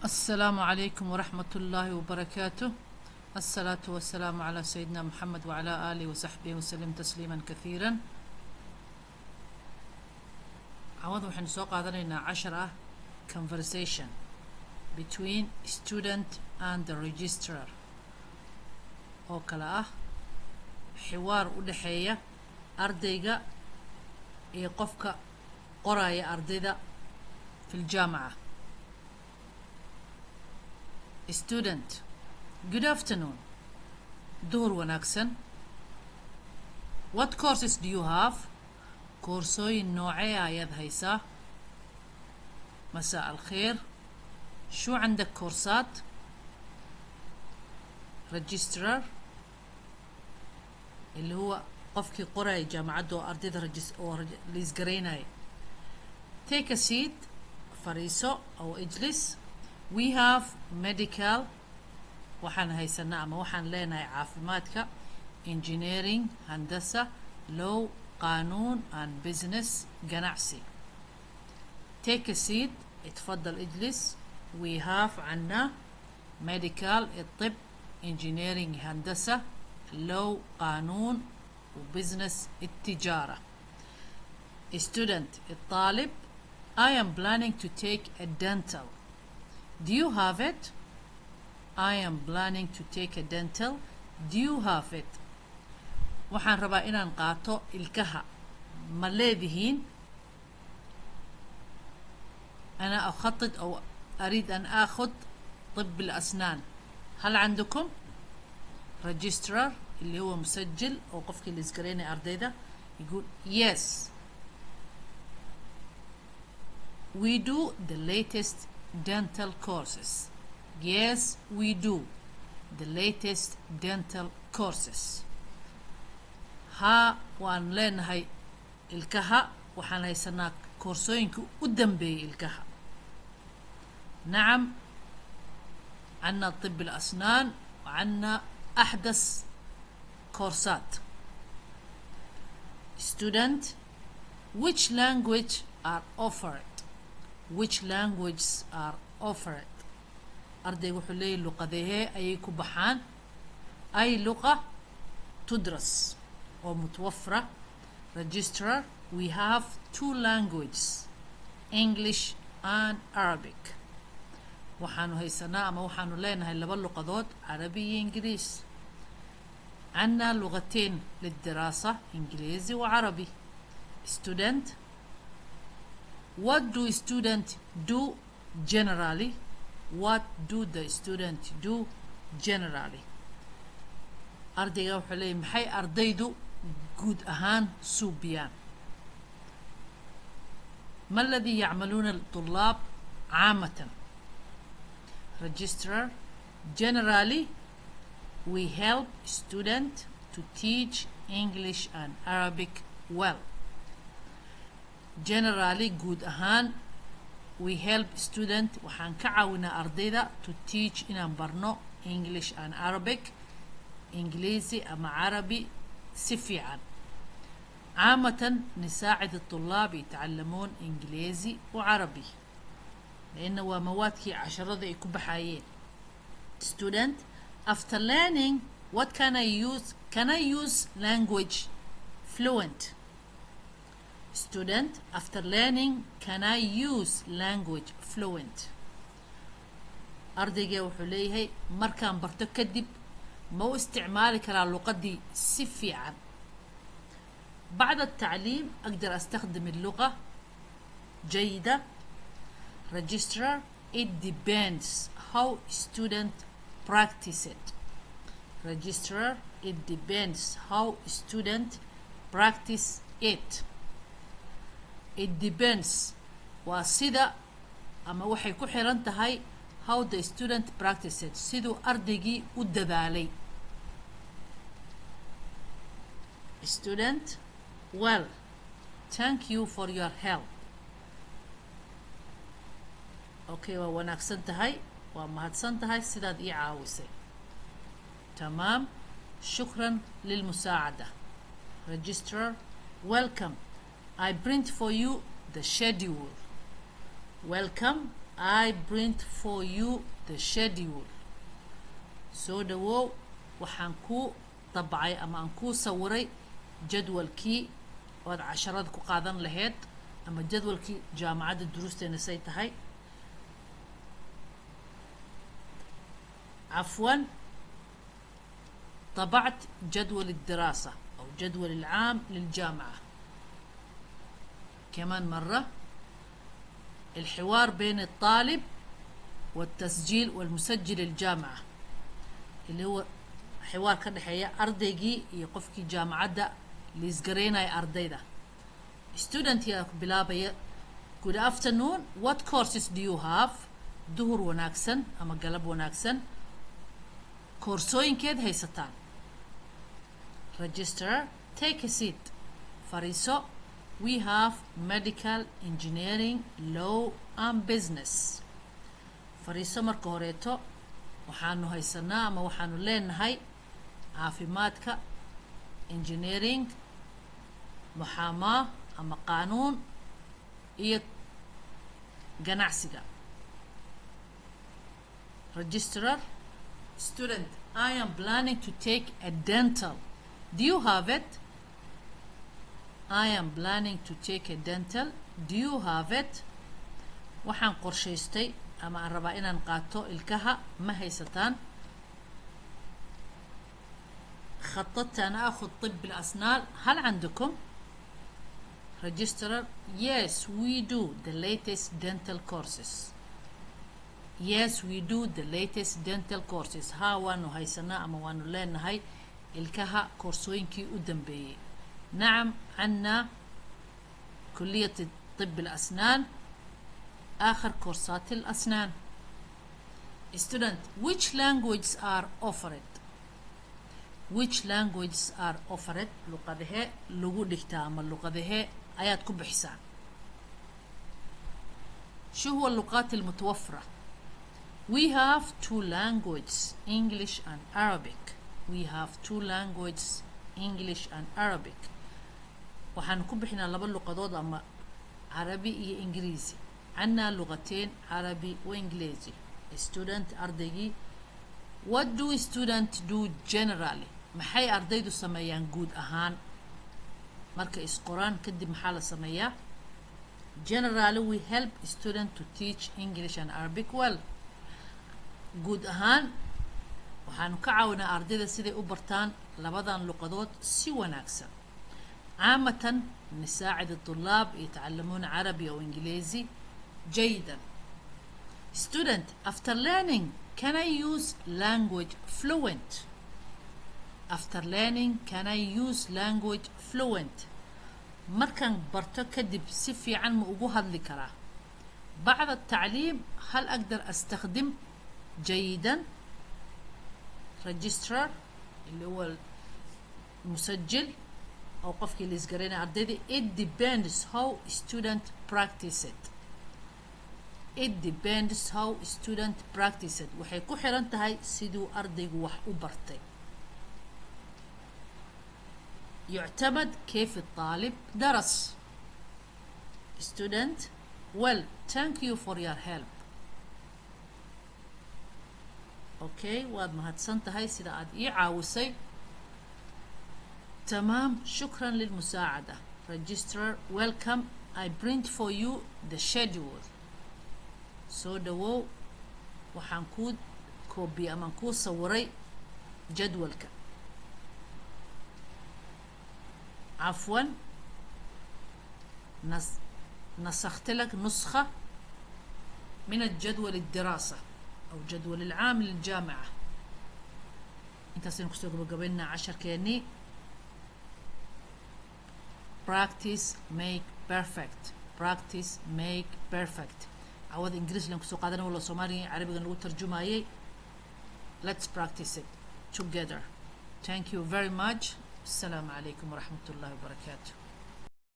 السلام عليكم ورحمة الله وبركاته. الصلاة والسلام على سيدنا محمد وعلى آله وصحبه وسلم تسليما كثيرا. عوض وحن سوق هذا 10 conversation between student and the registrar oo kala ah xiwaar u dhaxeeya ardayga iyo qofka qoraya ardayda في الجامعة. Student, good afternoon. Duhur wanaagsan. What courses do you have? Koorsooyin noocee ayaad haysaa? مساء الخير. شو عندك كورسات؟ Registrar اللي هو qofkii qoraya jaamacadda oo ardayda liisgaraynaya. Take a seat. fariiso أو اجلس. We have medical waxaan haysanaa ama waxaan leenahay caafimaadka, engineering handasa, law قانون and business ganacsi. Take a seat. اتفضل اجلس. We have عنا medical الطب, engineering هندسة, law قانون وbusiness التجارة. Student الطالب. I am planning to take a dental. Do you have it? I am planning to take a dental. Do you have it? waxaan rabaa inaan qaato ilkaha. ma leedihiin? أنا أخطط أو أريد أن آخذ طب الأسنان. هل عندكم؟ registrar اللي هو مسجل أو قفك اللي زكريني أرديدا يقول yes. We do the latest dental courses. Yes, we do the latest dental courses. ها وان لeenahay ilkaha waxaan haysanaa koorsooyinka u dambeeyay ilkaha. نعم عنا طب الأسنان وعنا أحدث كورسات. Student, which language are offered? Which languages are offered? أردي وحلي لغة أي كبحان أي لغة تدرس ومتوفرة. Registrar, we have 2 languages, English and Arabic. وحانو هيسنا أما وحانو لينا هاي لبا لغات عربي إنجليز. عنا لغتين للدراسة إنجليزي وعربي. Student, what do students do generally? What do the students do generally? أرديga wuxuu leeyahay maxay ardaydu guud ahaan suubiyaan. ما الذي يعملون الطلاب عامة؟ Registrar, generally we help students to teach English and Arabic well. Generally guud ahaan we help student waxaan ka caawinaa ardayda to teach inaan barno English and Arabic, إنجليزي أما عربي si fiican. عامة نساعد الطلاب يتعلمون إنجليزي وعربي لأنه هو موادكي 10 يكبحايين. Student, after learning what can I use? Can I use language fluent? Student, after learning can I use language fluent? أرديجي وحليه مركان برتو كدب مو استعمالي كلا لغتي سفيعا. بعد التعليم أقدر أستخدم اللغة جيدة. Registrar, it depends how student practice it. Registrar, it depends how student practice it. It depends وسيدا أما waxay ku xiran tahay how the student practice it. siduu ardaygii u dadaalay. Student, well, thank you for your help. Okay, waa wanaagsan tahay, waa mahadsan tahay sidaad ii caawisay. تمام, شكرا للمساعدة. Registrar, welcome. I print for you the schedule. Welcome. I print for you the schedule. soo dhawow waxaan ku dabcay ama aan ku sawiray jadwalkii ood casharada ku qaadan lahayd ama jadwalkii jaamacadda duruusteena say tahay عفوا طبعت جدول الدراسة أو جدول العام للجامعة. كمان مرة الحوار بين الطالب والتسجيل والمسجل الجامعة اللي هو حوار كده حياة أرديجي يقفكي جامعة دا ليزقرينا أردي دا. Student يا بلابا good afternoon, what courses do you have? ظهر وناكسن أما قلب وناكسن كورسوين كيد هيستان. Register, take a seat. فريسو we have medical, engineering, law and business. فريسو مركو هوريتو waxaanu haysanaa ama waxaanu leenahay caafimaadka, engineering, muxaamaa ama qaanuun iyo ganacsiga. Registrar, student, I am planning to take a dental. Do you have it? I am planning to take a dental. Do you have it? waxaan qorshaystay ama aan rabaa inaan qaato ilkaha ma haysataan. خططت أن أخذ طب الأسنان هل عندكم؟ Registrar, yes we do the latest dental courses. Yes we do the latest dental courses. ها waanu haysanaa ama waanu leenahay ilkaha koorsooyinkii u dambeeyey. نعم عنا كلية طب الأسنان آخر كورسات الأسنان. Student, which languages are offered? Which languages are offered? لغته لغو دكتا أما لغته آيات كب حسان. شو هو اللغات المتوفرة؟ We have two languages, English and Arabic. We have two languages, English and Arabic. وحنكب حنا لبا اللغات أما عربي إيه إنجليزي. عنا لغتين عربي وإنجليزي. Student أردقي What do students do generally? maxay ardaydu sameeyaan guud ahaan marka isqoraan kadib maxaa la sameeyaa? Generally we help students to teach English and Arabic well. guud ahaan waxaanu ka caawinaa ardayda siday u bartaan labadan luqadood si wanaagsan. عامة نساعد الطلاب يتعلمون عربي أو إنجليزي جيدا. Student, after learning, can I use language fluent? After learning, can I use language fluent? markaan barto kadib si fiican ma ugu hadli karaa. بعد التعليم هل أقدر أستخدم جيدا؟ Registrar اللي هو المسجل أو قفكي اللي يسقرينا أرديدي. It depends how student practice it. It depends how student practice it. waxay ku xiran tahay siduu ardaygu wax u bartay. يعتمد كيف الطالب درس. Student, well, thank you for your help. Okay, waad mahadsan tahay sida aad ii caawisay. تمام, شكرا للمساعدة. Registrar, welcome. I print for you the schedule. soo dhawow waxaan kuu koobiye amaan kuu sawiray jadwalka. عفوا نسخت لك نسخة من الجدول الدراسة أو جدول العام للجامعة. انت سنكتب قبلنا 10 كيني. practice make perfect. practice make perfect. عوض إنجليزي لنكسو قادنا ولا صومالي عربي نقول ترجمة. let's practice it together. thank you very much. السلام عليكم ورحمة الله وبركاته.